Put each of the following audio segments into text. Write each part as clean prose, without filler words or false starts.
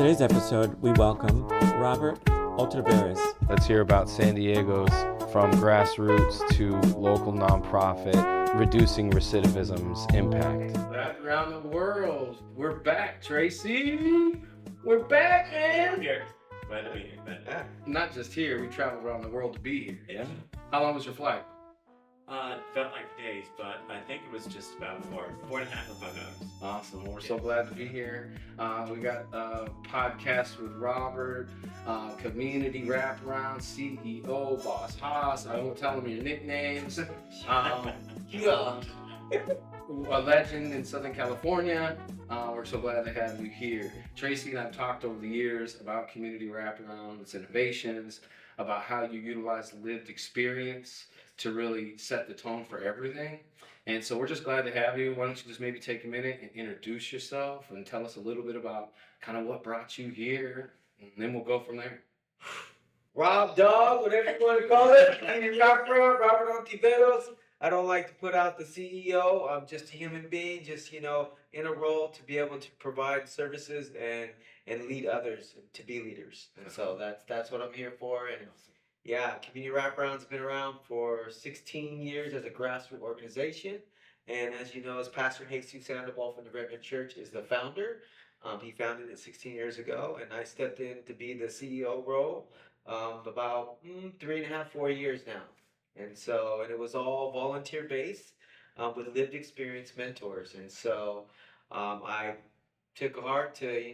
today's episode, we welcome Robert Ontiveros. Let's hear about San Diego's from grassroots to local nonprofit, reducing recidivism's impact. Back around the world. We're back, Tracy. We're back, man. Here. Glad to be here. Glad. Not just here, we traveled around the world to be here. Yeah. How long was your flight? It felt like days, but I think it was just about 4.5 or 5 hours. Awesome. We're so glad to be here. We got a podcast with Robert, Community Wraparound, CEO, Boss Haas. I won't tell them your nicknames. Yeah. A legend in Southern California. We're so glad to have you here. Tracy and I have talked over the years about Community Wraparound, its innovations, about how you utilize lived experience to really set the tone for everything. And so we're just glad to have you. Why don't you just maybe take a minute and introduce yourself and tell us a little bit about kind of what brought you here, and then we'll go from there. Rob Dog, whatever you want to call it. Community Wraparound, Robert Ontiveros. I don't like to put out the CEO. I'm just a human being, just, in a role to be able to provide services and lead others to be leaders. And so that's what I'm here for. And yeah, Community Wraparound's been around for 16 years as a grassroots organization. And as you know, as PastorJesus Sandoval from the Redmond Church is the founder. He founded it 16 years ago, and I stepped in to be the CEO role about 3.5, 4 years now. And it was all volunteer based with lived experience mentors. And so I took heart to,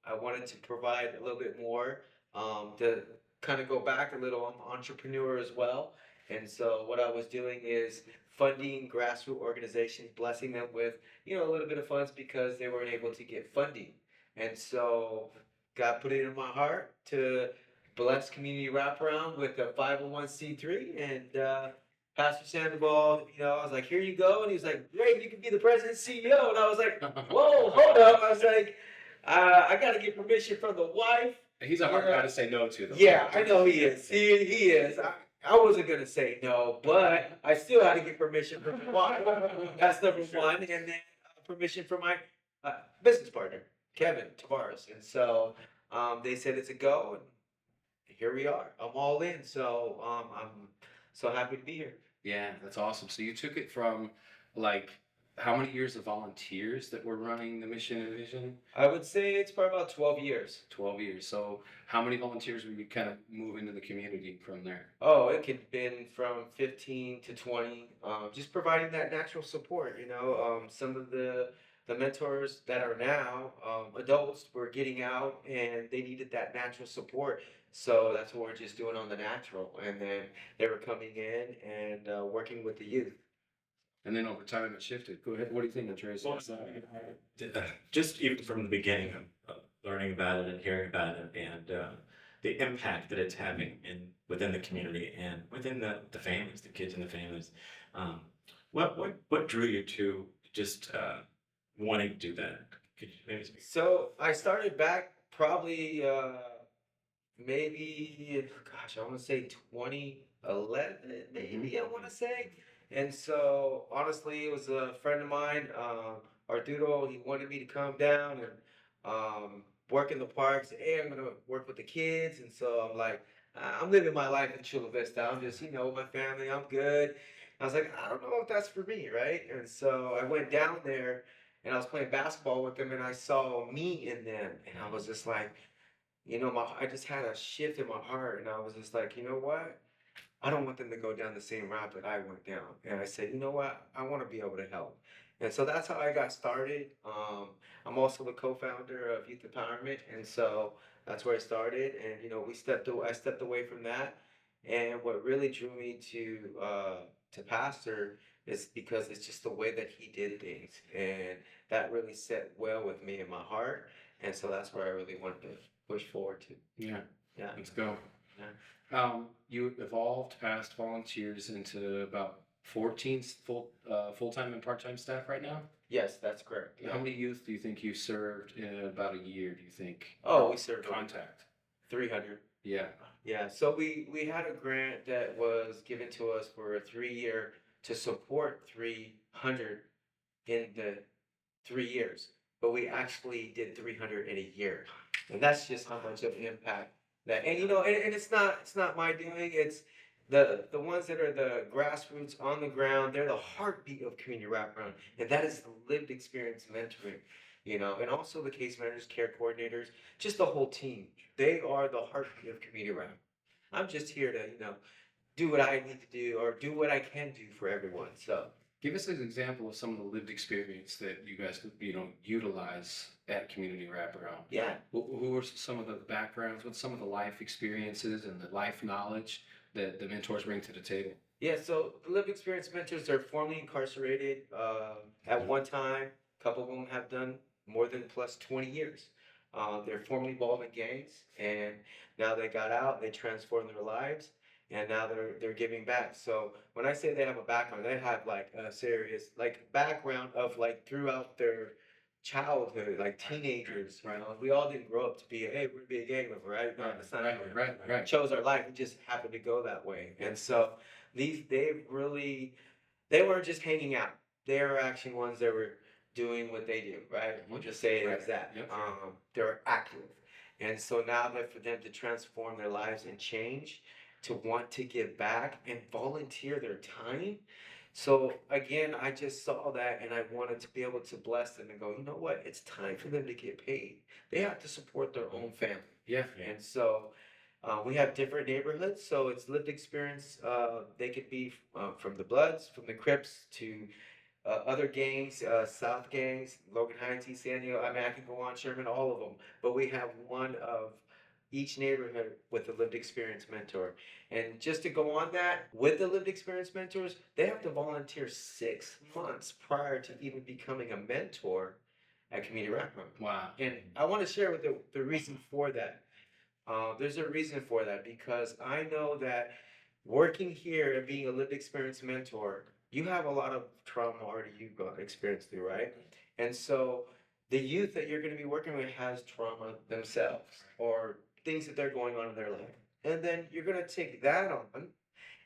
I wanted to provide a little bit more to kind of go back a little. I'm an entrepreneur as well. And so what I was doing is funding grassroots organizations, blessing them with, a little bit of funds because they weren't able to get funding. And so God put it in my heart to bless Community Wraparound with a 501c3. And Pastor Sandoval, I was like, here you go. And he was like, great, you can be the president CEO. And I was like, whoa, hold up. I was like, I got to get permission from the wife. He's a hard guy to say no to, though. Yeah, I know he is. He is. I wasn't going to say no, but I still had to get permission from the wife. That's number one. And then permission from my business partner, Kevin Tavares. And so they said it's a go. And here we are. I'm all in. So I'm so happy to be here. Yeah, that's awesome. So you took it from, how many years of volunteers that were running the mission and vision? I would say it's probably about 12 years. 12 years. So how many volunteers were you kind of move into the community from there? Oh, it could have been from 15 to 20. Just providing that natural support, some of the mentors that are now adults were getting out and they needed that natural support. So that's what we're just doing on the natural. And then they were coming in and working with the youth. And then over time it shifted. Go ahead. What do you think, Tracy? Well, just even from the beginning of learning about it and hearing about it, and the impact that it's having within the community and within the families, the kids in the families. What drew you to just wanting to do that? Could you maybe speak? So I started back probably maybe, I want to say 2011, maybe I want to say. And so, honestly, it was a friend of mine, Arturo. He wanted me to come down and work in the parks. Hey, I'm going to work with the kids. And so I'm like, I'm living my life in Chula Vista. I'm just, with my family. I'm good. I was like, I don't know if that's for me, right? And so I went down there, and I was playing basketball with them, and I saw me in them. And I was just like, I just had a shift in my heart. And I was just like, you know what? I don't want them to go down the same route that I went down. And I said, you know what? I want to be able to help. And so that's how I got started. I'm also the co-founder of Youth Empowerment. And so that's where I started. And, I stepped away from that. And what really drew me to Pastor is because it's just the way that he did things. And that really set well with me in my heart. And so that's where I really wanted to push forward to. Yeah. Let's go. Yeah. You evolved past volunteers into about 14 full-time and part-time staff right now? Yes, that's correct. Yeah. How many youth do you think you served in about a year, do you think? Oh, we served Contact. 300. Yeah. Yeah, so we had a grant that was given to us for a 3-year to support 300 in the 3 years, but we actually did 300 in a year. And that's just how much of impact that, and and it's not my doing, it's the ones that are the grassroots on the ground, they're the heartbeat of community wraparound. And that is the lived experience mentoring, and also the case managers, care coordinators, just the whole team. They are the heartbeat of community wraparound. I'm just here to, do what I need to do or do what I can do for everyone. So Give us an example of some of the lived experience that you guys, utilize at Community Wraparound. yeah. Who are some of the backgrounds? What's some of the life experiences and the life knowledge that the mentors bring to the table? Yeah, so the lived experience mentors are formerly incarcerated. At one time, a couple of them have done more than plus 20 years. They're formerly involved in gangs, and now they got out, they transformed their lives, and now they're giving back. So when I say they have a background, they have like a serious like background of like throughout their childhood, like teenagers. Right? We all didn't grow up to be, hey, we're gonna be a gang member, right? No, that's not how Right. chose our life. We just happened to go that way. And so they weren't just hanging out. They are actually ones that were doing what they do, right? We'll just say it as that. Yep. They're active. And so now that for them to transform their lives and change, to want to give back and volunteer their time. So again, I just saw that and I wanted to be able to bless them and go, you know what? It's time for them to get paid. They have to support their own family. Yeah. And so we have different neighborhoods, so it's lived experience. They could be from the Bloods, from the Crips to other gangs, South gangs, Logan Heights, East San Diego. I mean, I can go on, Sherman, all of them. But we have one of each neighborhood with a lived experience mentor. And just to go on that, with the lived experience mentors, they have to volunteer 6 months prior to even becoming a mentor at Community Wraparound. Wow. And I want to share with the reason for that. There's a reason for that because I know that working here and being a lived experience mentor, you have a lot of trauma already you've got experience through, right? And so the youth that you're going to be working with has trauma themselves or things that they're going on in their life. And then you're going to take that on,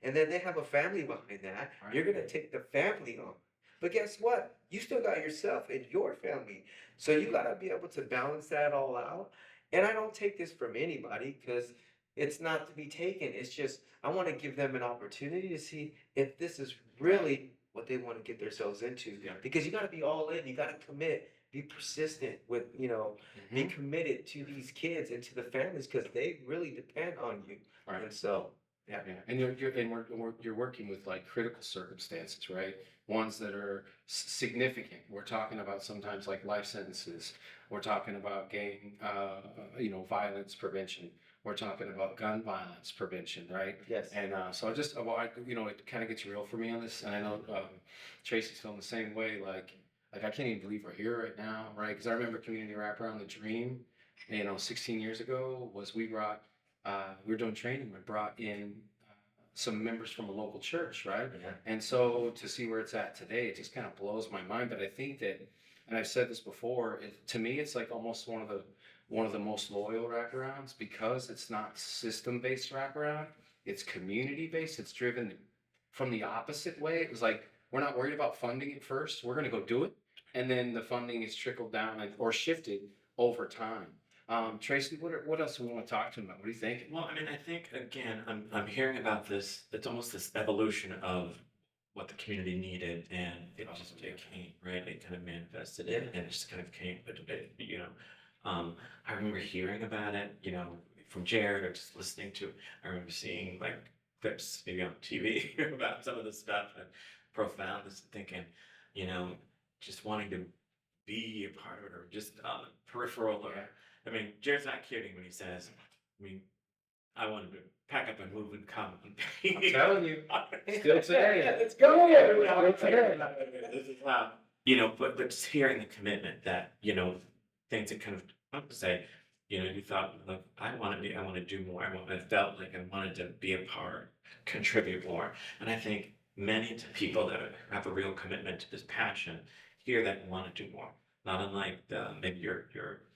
and then they have a family behind that. Right. You're going to take the family on. But guess what? You still got yourself and your family. So you got to be able to balance that all out. And I don't take this from anybody because it's not to be taken. It's just, I want to give them an opportunity to see if this is really what they want to get themselves into. Yeah. Because you got to be all in. You got to commit. Be persistent with, be committed to these kids and to the families because they really depend on you. Right. And so, yeah. And you're working with like critical circumstances, right? Ones that are significant. We're talking about sometimes like life sentences. We're talking about gang, violence prevention. We're talking about gun violence prevention, right? Yes. And so it kind of gets real for me on this. And I know Tracy's feeling the same way. Like I can't even believe we're here right now, right? Because I remember Community Wraparound, the dream, 16 years ago was we were doing training. We brought in some members from a local church, right? Yeah. And so to see where it's at today, it just kind of blows my mind. But I think that, and I've said this before, to me, it's like almost one of the most loyal wraparounds because it's not system-based wraparound. It's community-based. It's driven from the opposite way. It was like, we're not worried about funding it first. We're going to go do it. And then the funding is trickled down or shifted over time. Tracy, what else do we want to talk to him about? What do you think? Well, I mean, I think again, I'm hearing about this. It's almost this evolution of what the community needed, and it came, right? It kind of manifested it, and it just kind of came. But I remember hearing about it, from Jared or just listening to. I remember seeing like clips maybe on TV about some of the stuff and profound. Just thinking, just wanting to be a part of it or just peripheral or. I mean, Jared's not kidding when he says, I wanted to pack up and move and come. I'm telling you. Still today. Let's go. This is how, but just hearing the commitment that, things that kind of, not to say, you thought, look, I want to do more. I felt like I wanted to be a part, contribute more. And I think many people that have a real commitment to this passion hear that and want to do more. Not unlike maybe your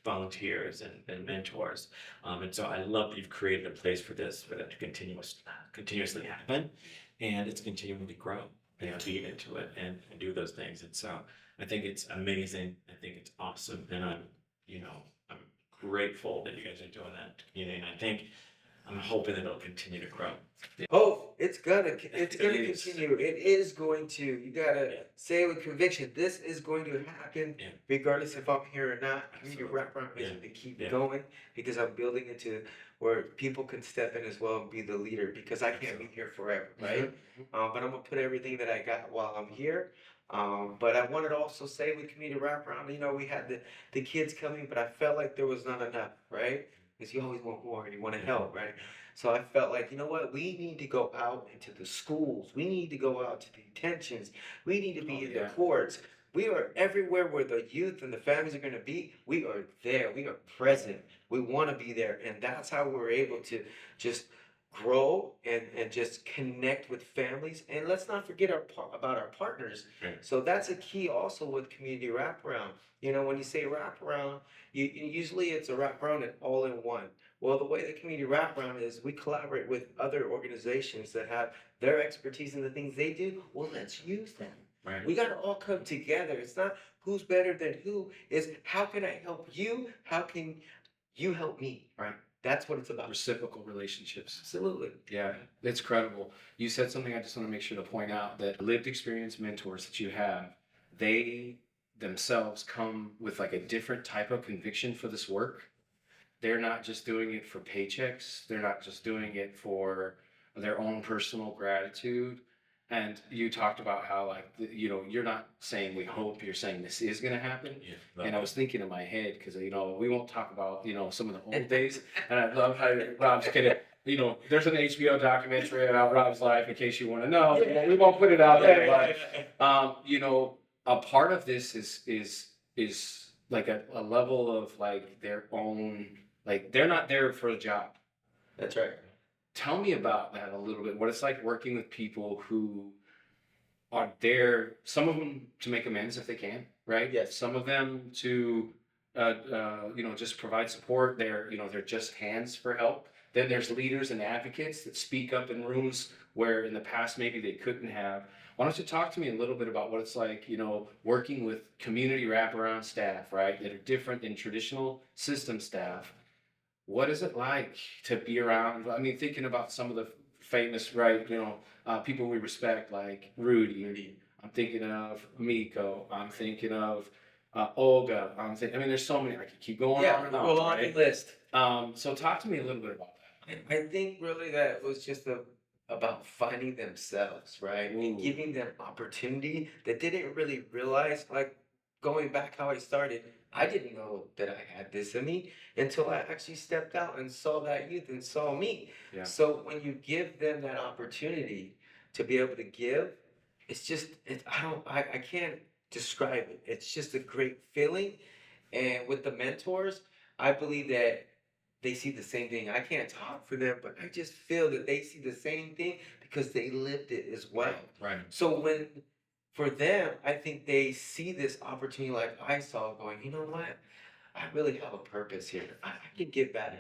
volunteers and mentors. And so I love that you've created a place for this, for that to continuously happen. And it's continuing to grow and feed into it and do those things. And so I think it's amazing. I think it's awesome. And I'm grateful that you guys are doing that community, and I'm hoping that it'll continue to grow. Oh, it's gonna It is. continue. It is going to. You gotta Yeah. say it with conviction. This is going to happen, Yeah. regardless if I'm here or not. Community Absolutely. wraparound is Yeah. to keep Yeah. going because I'm building into where people can step in as well and be the leader because I can't be here forever, right? But I'm gonna put everything that I got while I'm here. But I wanted to also say with community wraparound, we had the kids coming, but I felt like there was not enough, right? Because you always want more and you want to help, right? So I felt like, you know what? We need to go out into the schools. We need to go out to the detentions. We need to be in the courts. We are everywhere where the youth and the families are going to be. We are there. We are present. We want to be there. And that's how we're able to just grow and just connect with families. And let's not forget about our partners. Right. So that's a key also with community wraparound. When you say wraparound, usually it's a wraparound and all in one. Well, the way the community wraparound is, we collaborate with other organizations that have their expertise in the things they do. Well, let's use them. Right. We got to all come together. It's not who's better than who. It's how can I help you? How can you help me? Right. That's what it's about. Reciprocal relationships. Absolutely. Yeah, it's credible. You said something I just want to make sure to point out, that lived experience mentors that you have, they themselves come with like a different type of conviction for this work. They're not just doing it for paychecks. They're not just doing it for their own personal gratitude. And you talked about how, like, you're not saying we hope, you're saying this is going to happen. Yeah. And I was thinking in my head, because, we won't talk about, some of the old days. And I love how Rob's kidding. There's an HBO documentary about Rob's life, in case you want to know. We won't put it out there. But, a part of this is like a level of like their own, like they're not there for a job. That's right. Tell me about that a little bit. What it's like working with people who are there, some of them to make amends if they can, right? Yes. Some of them to, just provide support. They're just hands for help. Then there's leaders and advocates that speak up in rooms where in the past maybe they couldn't have. Why don't you talk to me a little bit about what it's like, working with community wraparound staff, right, that are different than traditional system staff. What is it like to be around? I mean, thinking about some of the famous, right, people we respect, like Rudy. I'm thinking of Miko. I'm thinking of Olga. there's so many. I could keep going on and on. Go on right? the list. So talk to me a little bit about that. I think really that was just about finding themselves, right? And giving them opportunity that they didn't really realize, like going back how I started, I didn't know that I had this in me until I actually stepped out and saw that youth and saw me. Yeah. So when you give them that opportunity to be able to give, I can't describe it. It's just a great feeling. And with the mentors, I believe that they see the same thing. I can't talk for them, but I just feel that they see the same thing because they lived it as well. Right. So for them, I think they see this opportunity like I saw, going, you know what? I really have a purpose here. I can give back.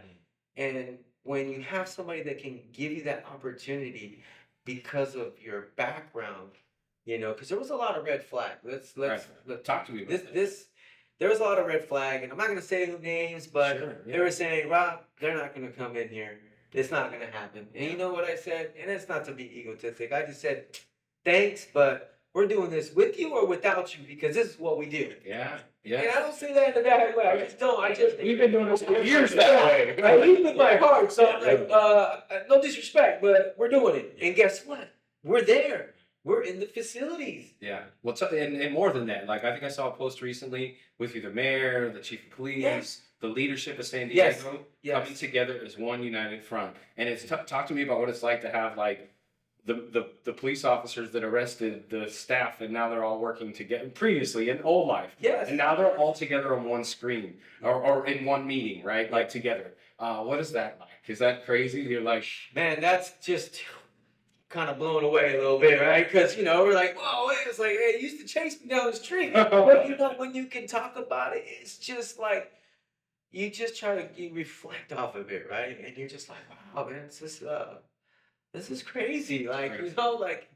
And when you have somebody that can give you that opportunity because of your background, because there was a lot of red flag. Let's talk to me about there was a lot of red flag, and I'm not going to say who names, but Sure, yeah. they were saying, Rob, they're not going to come in here. It's not going to happen. And you know what I said? And it's not to be egotistic. I just said, thanks, but we're doing this with you or without you because this is what we do. Yeah. And I don't say that in a bad way. I just don't. We've been doing this for years that way. I lead with my heart. So I'm like, no disrespect, but we're doing it. And guess what? We're there. We're in the facilities. Yeah. Well, and more than that, like I think I saw a post recently with the mayor, the chief of police, the leadership of San Diego coming together as one united front. And it's talk to me about what it's like to have like the police officers that arrested the staff, and now they're all working together previously in old life. Yes. And now they're all together on one screen or in one meeting, right? Like together. What is that like? Is that crazy? You're like, man, that's just kind of blown away a little bit, right? Because, we're like, whoa, it's like, hey, you used to chase me down the street. But, when you can talk about it, it's just like, you just try to reflect off of it, right? And you're just like, wow, man, this is crazy. Like,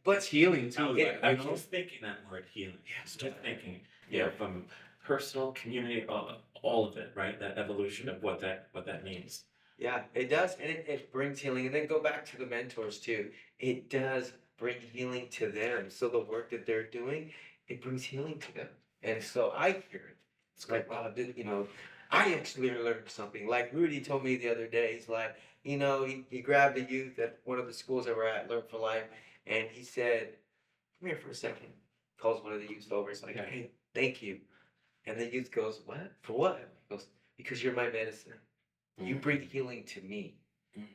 but it's healing too. I was just thinking that word healing. Yeah, just thinking, from personal, community, all of it, right? That evolution of what that means. Yeah, it does, and it brings healing. And then go back to the mentors too. It does bring healing to them. So the work that they're doing, it brings healing to them. And so I hear it. It's like, wow, I actually learned something. Like Rudy told me the other day, he's like, he grabbed a youth at one of the schools that we're at, Learn for Life, and he said, come here for a second. Calls one of the youth over. He's like, hey, thank you. And the youth goes, what? For what? He goes, because you're my medicine. You bring healing to me.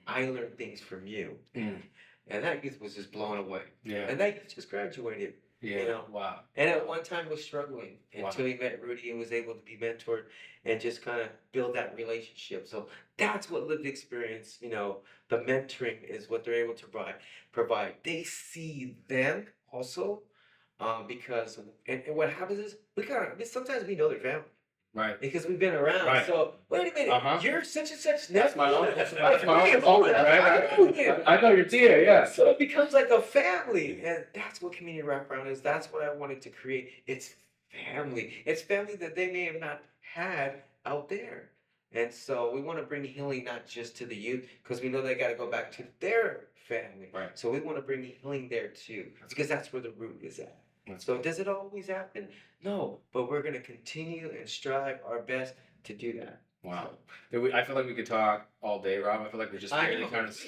I learned things from you. And that youth was just blown away. Yeah. And that youth just graduated. Yeah. Wow. And at one time was struggling until he met Rudy and was able to be mentored and just kind of build that relationship. So that's what lived experience, the mentoring is what they're able to provide. They see them also because, and what happens is sometimes we know their family. Right. Because we've been around. Right. So wait a minute, you're such and such. That's my uncle. That's That's my uncle, uncle, right? I know your tia, yeah. So it becomes like a family, and that's what community wraparound is. That's what I wanted to create. It's family. It's family that they may have not had out there. And so we want to bring healing not just to the youth, because we know they got to go back to their family. Right. So we want to bring healing there too, because that's where the root is at. So does it always happen? No, but we're going to continue and strive our best to do that. Wow. I feel like we could talk all day, Rob. I feel like we're just barely kind of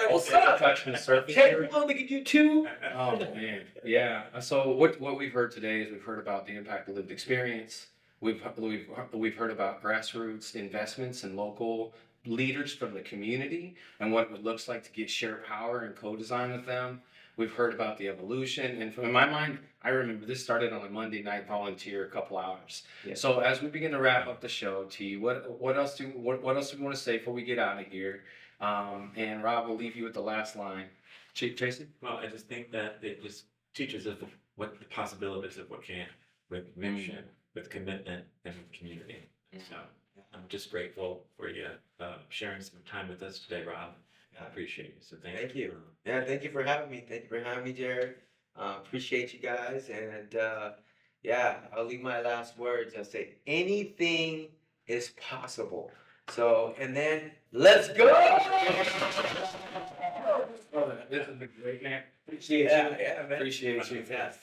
What's up? touching the surface Hey, here. look at you too. Oh man, yeah. So what we've heard today is we've heard about the impact of lived experience. We've heard about grassroots investments and local leaders from the community and what it looks like to get share power and co-design with them. We've heard about the evolution, and in my mind, I remember this started on a Monday night volunteer, a couple hours. Yeah. So as we begin to wrap up the show, T, what else do we want to say before we get out of here? And Rob, we'll leave you with the last line. Jason? Well, I just think that it just teaches us what the possibilities of what can with mission, with commitment, and with community. So I'm just grateful for you sharing some time with us today, Rob. I appreciate you. So thank you. Yeah, thank you for having me. Thank you for having me, Jared. Appreciate you guys. And I'll leave my last words. I'll say anything is possible. So, and then let's go. This has been great, man. Appreciate you. Yeah, man. Appreciate you. Yeah.